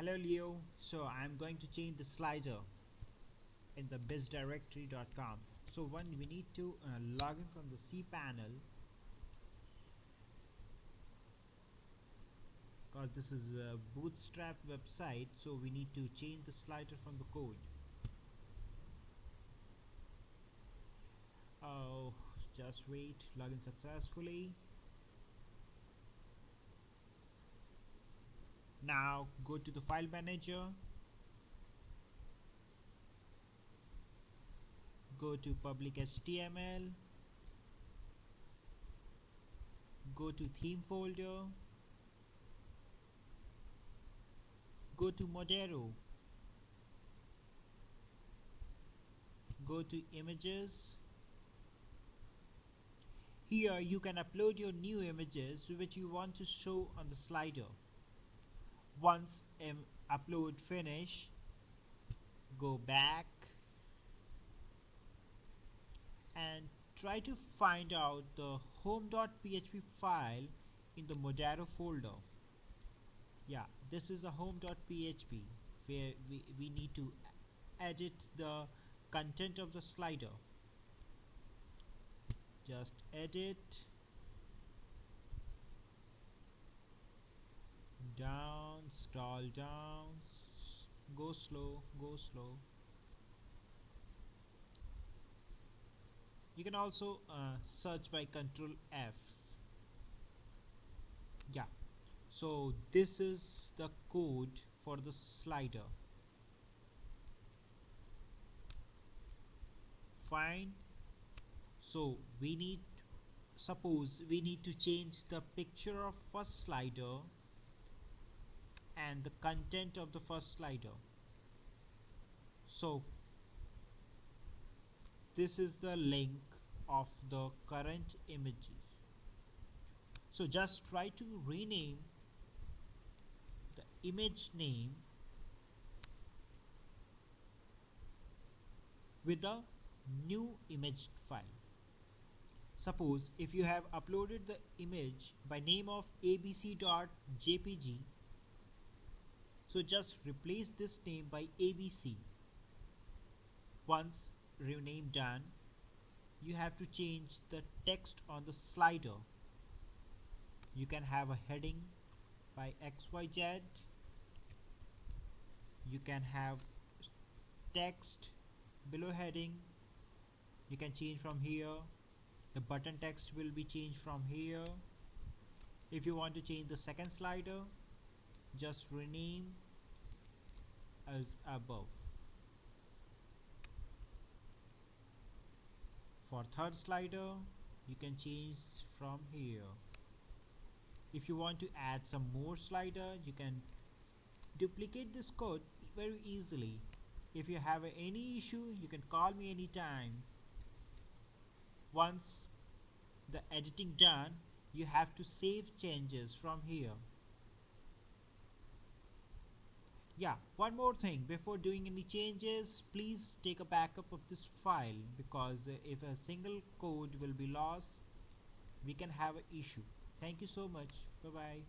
Hello Leo, so I'm going to change the slider in the bizdirectory.com. So one we need to log in from the cPanel, because this is a bootstrap website, so we need to change the slider from the code. Oh, just wait, login successfully. Now go to the file manager, go to public HTML, go to theme folder, go to Modero, go to images. Here you can upload your new images which you want to show on the slider. Once upload finish, go back and try to find out the home.php file in the Modero folder. Yeah, this is a home.php where we need to edit the content of the slider. Just edit down, scroll down, go slow, go slow. You can also search by Control F. Yeah, so this is the code for the slider. Fine. So suppose we need to change the picture of first slider and the content of the first slider. So this is the link of the current images. So just try to rename the image name with a new image file. Suppose if you have uploaded the image by name of abc.jpg, so just replace this name by abc. Once rename done, you have to change the text on the slider. You can have a heading by xyz. You can have text below heading. You can change from here. The button text will be changed from here. If you want to change the second slider, just rename as above. For third slider, you can change from here. If you want to add some more slider, you can duplicate this code very easily. If you have any issue, you can call me anytime. Once the editing done, you have to save changes from here. Yeah, one more thing, before doing any changes, please take a backup of this file, because if a single code will be lost, we can have an issue. Thank you so much. Bye bye.